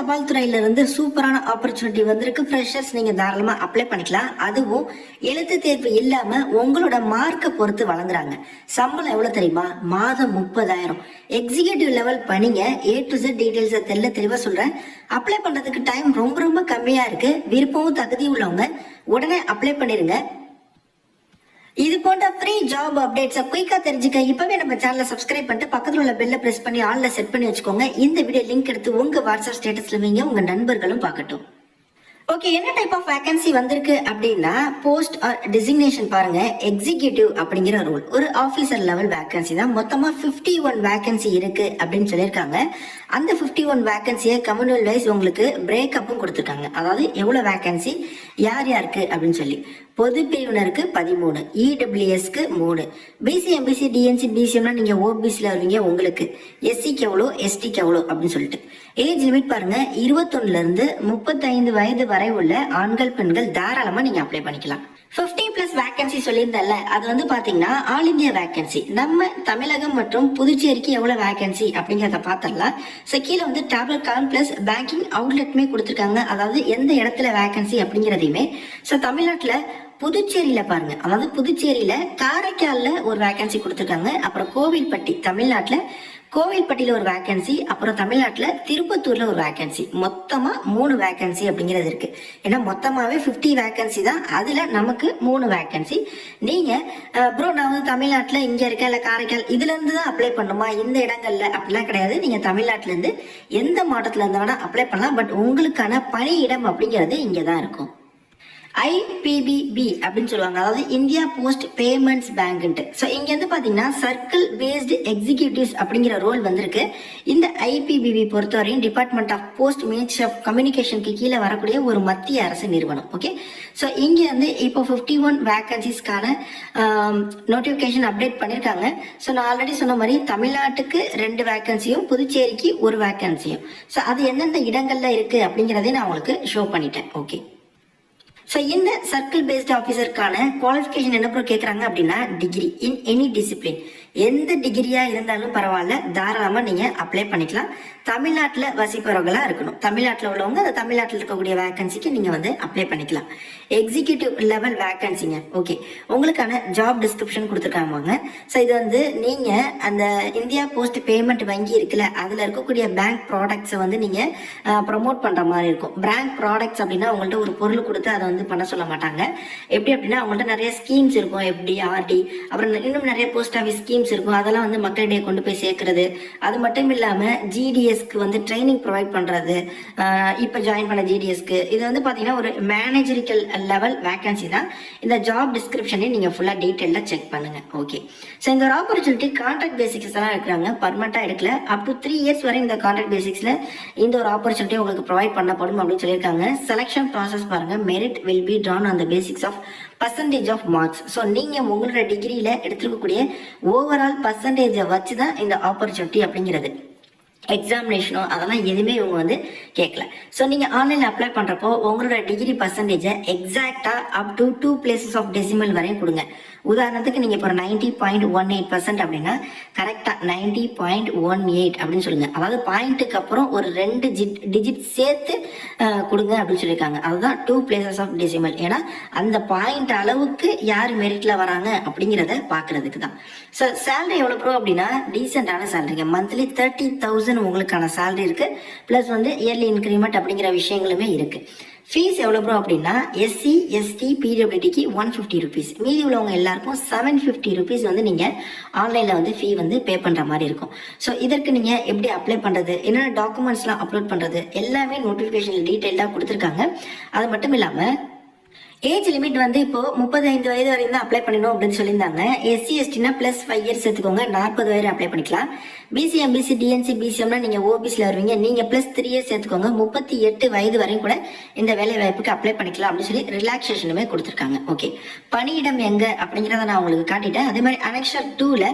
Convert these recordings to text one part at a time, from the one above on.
தபால் துறையில இருந்து சூப்பரான ஆப்பர்ச்சுனிட்டி வந்திருக்கு. ஃப்ரெஷர்ஸ் நீங்க தாராளமா அப்ளை பண்ணிக்கலாம். அதுவும் எழுத்து தேர்வு இல்லாம உங்களோட மார்க்கை பொறுத்து வழங்குறாங்க. சம்பளம் எவ்வளவு தெரியுமா? மாதம் 30,000. எக்ஸிகியூட்டிவ் லெவல் பணிங்க. A to Z டீடைல்ஸ் தெளிவா சொல்றேன். அப்ளை பண்றதுக்கு டைம் ரொம்ப ரொம்ப கம்மியா இருக்கு. விருப்பமும் தகுதி உள்ளவங்க உடனே அப்ளை பண்ணிருங்க. இது போன்ற ஃப்ரீ ஜாப் அப்டேட்ஸை குயிக்கா தெரிஞ்சுக்க இப்பவே நம்ம சேனலை சப்ஸ்கிரைப் பண்ணிட்டு பக்கத்துல உள்ள பெல்ல பிரஸ் பண்ணி ஆல்ல செட் பண்ணி வச்சுக்கோங்க. இந்த வீடியோ லிங்க் எடுத்து உங்க வாட்ஸ்அப் ஸ்டேட்டஸ்ல வைங்க, உங்க நண்பர்களும் பார்க்கட்டும். ஓகே, என்ன டைப் ஆஃப் வேகன்சி வந்திருக்கு அப்படின்னா போஸ்ட் ஆர் டெசிக்னேஷன் பாருங்க. எக்ஸிகியூட்டிவ் அப்படிங்கிற ரோல் ஒரு ஆபீசர் லெவல் வேகன்சி தான். மொத்தமா 51 வேகன்சி இருக்கு அப்படின்னு சொல்லியிருக்காங்க. அந்த 51 வேகன்சியை கம்யூனல் வைஸ் உங்களுக்கு பிரேக்கப்பும் கொடுத்துருக்காங்க. அதாவது எவ்வளவு வேகன்சி யார் யாருக்கு அப்படின்னு சொல்லி. பொது பிரிவினருக்கு 13, இடபிள்யூஎஸ்க்கு 3, பிசி எம்பிசி டிஎன்சி பிசிஎம்னா நீங்க ஓபிசில வருவீங்க உங்களுக்கு, எஸ்சிக்கு எவ்வளோ எஸ்டிக்கு எவ்வளோ அப்படின்னு சொல்லிட்டு. ஏஜ் லிமிட் பாருங்க 21ல இருந்து 35 வயது வரை உள்ள ஆண்கள் பெண்கள் தாராளமா நீங்க அப்ளை பண்ணிக்கலாம். 50+ வேகன்சி சொல்லியிருந்தல, அது வந்து பாத்தீங்கன்னா ஆல் இந்தியா வேகன்சி. நம்ம தமிழகம் மற்றும் புதுச்சேரிக்கு எவ்வளவு வேகன்சி அப்படிங்கறத பாத்திரலாம். ஸோ கீழே வந்து டேப்லெட் காலம் பிளஸ் பேங்கிங் அவுட்லெட்டுமே கொடுத்துருக்காங்க. அதாவது எந்த இடத்துல வேகன்சி அப்படிங்கிறதையுமே. ஸோ தமிழ்நாட்டுல புதுச்சேரியில பாருங்க, அதாவது புதுச்சேரியில காரைக்கால்ல ஒரு வேகன்சி கொடுத்துருக்காங்க. அப்புறம் கோவில்பட்டி தமிழ்நாட்டுல, கோவில்பட்டியில ஒரு வேகன்சி, அப்புறம் தமிழ்நாட்டுல திருப்பத்தூர்ல ஒரு வேகன்சி. மொத்தமா 3 வேகன்சி அப்படிங்கிறது இருக்கு. ஏன்னா மொத்தமாவே 50 வேகன்சி தான். அதுல நமக்கு 3 வேகன்சி. நீங்க ப்ரோ நான் வந்து தமிழ்நாட்டுல இங்க இருக்க இல்ல காரைக்கால் இதுல இருந்து தான் அப்ளை பண்ணுமா இந்த இடங்கள்ல அப்படிலாம் கிடையாது. நீங்க தமிழ்நாட்டுல இருந்து எந்த மாவட்டத்துல இருந்து வேணா அப்ளை பண்ணலாம். பட் உங்களுக்கான பணியிடம் அப்படிங்கிறது இங்கதான் இருக்கும். IPBB அப்படின்னு சொல்லுவாங்க, அதாவது India post payments bank. So இங்க வந்து பாத்தீங்கன்னா சர்க்கிள் பேஸ்டு எக்ஸிகியூட்டிவ்ஸ் அப்படிங்கிற ரோல் வந்திருக்கு. இந்த IPBB பொறுத்தவரையும் department of post ministry of கம்யூனிகேஷனுக்கு கீழே வரக்கூடிய ஒரு மத்திய அரசு நிறுவனம். ஓகே, ஸோ இங்க வந்து இப்போ 51 வேகன்சிஸ்க்கான நோட்டிபிகேஷன் அப்டேட் பண்ணிருக்காங்க. ஸோ நான் ஆல்ரெடி சொன்ன மாதிரி தமிழ்நாட்டுக்கு 2 வேகன்சியும் புதுச்சேரிக்கு 1 வேகன்சியும். ஸோ அது எந்தெந்த இடங்கள்ல இருக்கு அப்படிங்கிறதையும் நான் உங்களுக்கு ஷோ பண்ணிட்டேன். ஓகே, ஸோ இந்த சர்க்கிள் பேஸ்ட் ஆஃபீஸருக்கான குவாலிஃபிகேஷன் என்ன கேட்குறாங்க அப்படின்னா டிகிரி இன் எனி டிசிப்ளின். எந்த டிகிரியா இருந்தாலும் பரவாயில்ல, தாராளமா நீங்க அப்ளை பண்ணிக்கலாம். தமிழ்நாட்டில் வசிப்பவர்களா இருக்கணும். தமிழ்நாட்டில் உள்ளவங்க அந்த தமிழ்நாட்டில் இருக்கக்கூடிய வேகன்சிக்கு நீங்க வந்து அப்ளை பண்ணிக்கலாம். எக்ஸிகியூட்டிவ் லெவல் வேகன்சிங்க. ஓகே, உங்களுக்கான ஜாப் டிஸ்கிரிப்ஷன் கொடுத்துருக்காங்க. ஸோ இது வந்து நீங்க அந்த இந்தியா போஸ்ட் பேமெண்ட் வங்கி இருக்குல்ல, அதுல இருக்கக்கூடிய பேங்க் ப்ராடக்ட்ஸை வந்து நீங்க ப்ரமோட் பண்ற மாதிரி இருக்கும். பேங்க் ப்ராடக்ட்ஸ் அப்படின்னா உங்கள்ட்ட ஒரு பொருள் கொடுத்து அதை வந்து பண்ண சொல்ல மாட்டாங்க. எப்படி அப்படின்னா அவங்கள்ட்ட நிறைய ஸ்கீம்ஸ் இருக்கும். FD, RD, அப்புறம் இன்னும் நிறைய போஸ்ட் ஆஃபீஸ் ஸ்கீம்ஸ் இருக்கும். அதெல்லாம் வந்து மக்களிடையே கொண்டு போய் சேர்க்கறது. அது மட்டும் இல்லாம GDSக்கு வந்து ட்ரைனிங் ப்ரொவைட் பண்றது. இப்ப ஜாயின் பண்ண GDSக்கு இது வந்து பாத்தீங்கன்னா ஒரு மேனேஜரிக்கல் லெவல் வேகன்சி தான். இந்த ஜாப் டிஸ்கிரிப்ஷனை நீங்க ஃபுல்லா டீடைல்ல செக் பண்ணுங்க. ஓகே, ஸோ இந்த ஒரு ஆப்பர்ச்சுனிட்டி கான்ட்ராக்ட் பேசிக்ஸ் எல்லாம் இருக்கிறாங்க, பர்மனண்டா எடுக்கல. அப் டு 3 இயர்ஸ் வரை இந்த கான்ட்ராக்ட் பேசிக்ஸ்ல இந்த ஒரு ஆப்பர்ச்சுனிட்டி உங்களுக்கு ப்ரொவைட் பண்ணப்படும் அப்படின்னு சொல்லியிருக்காங்க. செலக்ஷன் ப்ராசஸ் பாருங்க. Merit will be drawn on the basics of percentage of marks. So நீங்க உங்களோட டிகிரியில எடுத்துக்கக்கூடிய ஓவரால் பர்சன்டேஜை வச்சுதான் இந்த ஆப்பர்ச்சுனிட்டி அப்படிங்கிறது. எக்ஸாமினேஷனோ அதெல்லாம் எதுவுமே இவங்க வந்து கேட்கல. ஸோ நீங்க ஆன்லைன்ல அப்ளை பண்றப்போ உங்களோட டிகிரி பர்சன்டேஜை எக்ஸாக்டா up to 2 places of decimal வரையும் கொடுங்க. உதாரணத்துக்கு நீங்க இப்போ 90.18% அப்படின்னா கரெக்டா 90.18 அப்படின்னு சொல்லுங்க. அதாவது பாயிண்ட்டுக்கு அப்புறம் ஒரு 2 டிஜிட் சேர்த்து கொடுங்க அப்படின்னு சொல்லியிருக்காங்க. அதுதான் 2 பிளேசஸ் ஆஃப் டெசிமல். ஏன்னா அந்த பாயிண்ட் அளவுக்கு யார் மெரிட்ல வராங்க அப்படிங்கிறத பாக்குறதுக்கு தான். ஸோ சேலரி எவ்வளவு ப்ரோ அப்படின்னா டீசென்டான சேலரிங்க. மந்த்லி 30,000 உங்களுக்கான சேலரி இருக்கு. பிளஸ் வந்து இயர்லி இன்க்ரிமெண்ட் அப்படிங்கிற விஷயங்களுமே இருக்கு. ஃபீஸ் எவ்வளோ ப்ரோ அப்படின்னா SC, ST, PWDக்கு 150 ருபீஸ். மீதி உள்ளவங்க எல்லாருக்கும் 750 ருபீஸ் வந்து நீங்க ஆன்லைன்ல வந்து ஃபீ வந்து பே பண்ற மாதிரி இருக்கும். ஸோ இதற்கு நீங்க எப்படி அப்ளை பண்றது, என்னென்ன டாக்குமெண்ட்ஸ்லாம் அப்லோட் பண்றது எல்லாமே நோட்டிஃபிகேஷன் டீடைல்டா கொடுத்துருக்காங்க. அது மட்டும் இல்லாம ஏஜ் லிமிட் வந்து இப்போ 35 வயது வரையும் தான் அப்ளை பண்ணணும் அப்படின்னு சொல்லியிருந்தாங்க. SC, STனா பிளஸ் 5 இயர்ஸ் சேர்த்துக்கோங்க, 40 வரை அப்ளை பண்ணிக்கலாம். BC, MBC, DNC, BCMனா நீங்க OBCல வருவீங்க, நீங்க பிளஸ் 3 இயர்ஸ் சேர்த்துக்கோங்க, 38 வயது வரையும் கூட இந்த வேலை வாய்ப்புக்கு அப்ளை பண்ணிக்கலாம் அப்படின்னு சொல்லி ரிலாக்ஸேஷனுமே கொடுத்துருக்காங்க. ஓகே, பணியிடம் எங்க அப்படிங்கிறத நான் உங்களுக்கு காட்டிட்டேன். அதே மாதிரி அனெக்ஷர் 2ல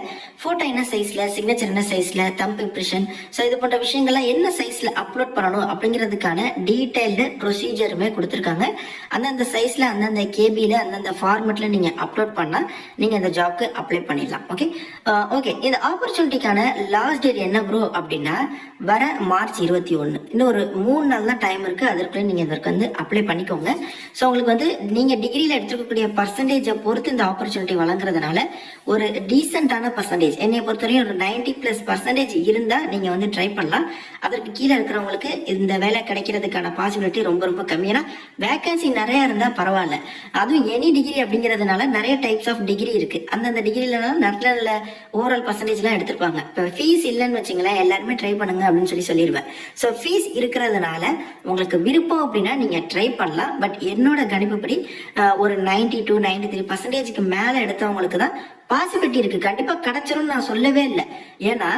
போட்டோ என்ன சைஸ்ல, சிக்னேச்சர் என்ன சைஸ்ல, தம்ப் இம்ப்ரெஷன், ஸோ இது போன்ற விஷயங்கள்லாம் என்ன சைஸ்ல அப்லோட் பண்ணணும் அப்படிங்கிறதுக்கான டீடைல்டு ப்ரொசீஜருமே கொடுத்துருக்காங்க. அந்தந்த சைஸ்ல அந்தந்த கேபில அந்தந்த ஃபார்மெட்ல நீங்க அப்லோட் பண்ணா நீங்க இந்த ஜாப்க்கு அப்ளை பண்ணிடலாம். ஓகே, இந்த ஆப்பர்ச்சுனிட்டிக்கான லாஸ்ட் டேட் என்ன ப்ரோ அப்படின்னா வர மார்ச் 21. இன்னும் ஒரு 3 நாள் தான் டைம் இருக்கு. அதற்குள்ள நீங்க இதற்கு வந்து அப்ளை பண்ணிக்கோங்க. ஸோ உங்களுக்கு வந்து நீங்க டிகிரியில எடுத்துக்கக்கூடிய பர்சன்டேஜை பொறுத்து இந்த ஆப்பர்ச்சுனிட்டி வழங்குறதுனால ஒரு டீசென்டான பர்சன்டேஜ், என்னை பொறுத்தவரையும் ஒரு 90+% இருந்தா நீங்க வந்து ட்ரை பண்ணலாம். அதற்கு கீழே இருக்கிறவங்களுக்கு இந்த வேலை கிடைக்கிறதுக்கான பாசிபிலிட்டி ரொம்ப ரொம்ப கம்மி. ஏன்னா வேகன்சி நிறைய இருந்தா பரவாயில்ல. அதுவும் எனி டிகிரி அப்படிங்கிறதுனால நிறைய டைப்ஸ் ஆஃப் டிகிரி இருக்கு. அந்தந்த டிகிரில நல்ல ஓவரால் பர்சன்டேஜ்லாம் எடுத்திருப்பாங்க. இப்போ ஃபீஸ் இல்லைன்னு வச்சுங்களேன், எல்லாருமே ட்ரை பண்ணுங்க அப்படின்னு சொல்லிடுவேன். ஸோ ஃபீஸ் இருக்கிறதுனால உங்களுக்கு விருப்பம் அப்படின்னா நீங்க ட்ரை பண்ணலாம். பட் என்னோட கணிப்புப்படி ஒரு 90 to 93% மேல எடுத்தவங்களுக்கு தான் பாசிபிலிட்டி இருக்கு. கண்டிப்பா கிடைச்சிரும் நான் சொல்லவே இல்லை. ஏன்னா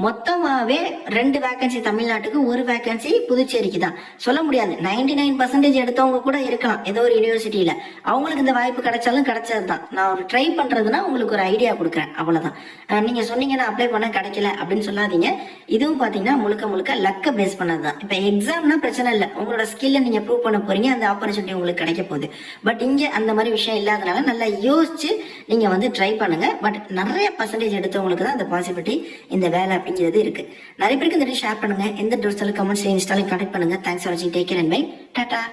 மொத்தமாவே 2 வேகன்சி தமிழ்நாட்டுக்கு, 1 வேகன்சி புதுச்சேரிக்கு தான். சொல்ல முடியாது, 99% எடுத்தவங்க கூட இருக்கலாம் ஏதோ ஒரு யூனிவர்சிட்டியில. அவங்களுக்கு இந்த வாய்ப்பு கிடைச்சாலும் கிடைச்சது தான். நான் ஒரு ட்ரை பண்றதுன்னா உங்களுக்கு ஒரு ஐடியா கொடுக்குறேன், அவ்வளவுதான். நீங்க சொன்னீங்க நான் அப்ளை பண்ண கிடைக்கல அப்படின்னு சொல்லாதீங்க. இதுவும் பாத்தீங்கன்னா முழுக்க லக்க பேஸ் பண்ணதுதான். இப்ப எக்ஸாம்னா பிரச்சனை இல்லை, உங்களோட ஸ்கில்ல நீங்க ப்ரூவ் பண்ண போறீங்க, அந்த ஆப்பர்ச்சுனிட்டி உங்களுக்கு கிடைக்க போகுது. பட் இங்க அந்த மாதிரி விஷயம் இல்லாதனால நல்லா யோசிச்சு நீங்க வந்து ட்ரை பண்ணுங்க. பட் நிறைய பர்சன்டேஜ் எடுத்தவங்களுக்கு தான் அந்த பாசிபிலிட்டி இந்த வேலை அப்படிங்கிறது இருக்கு. நிறைய பேருக்கு இந்த ஷேர் பண்ணுங்க. எந்த டவுட்ஸ் கமெண்ட்ஸ் இன்ஸ்டால கான்டாக்ட் பண்ணுங்க. தேங்க்ஸ் ஃபார் வாட்சிங். Take care and bye. Tata.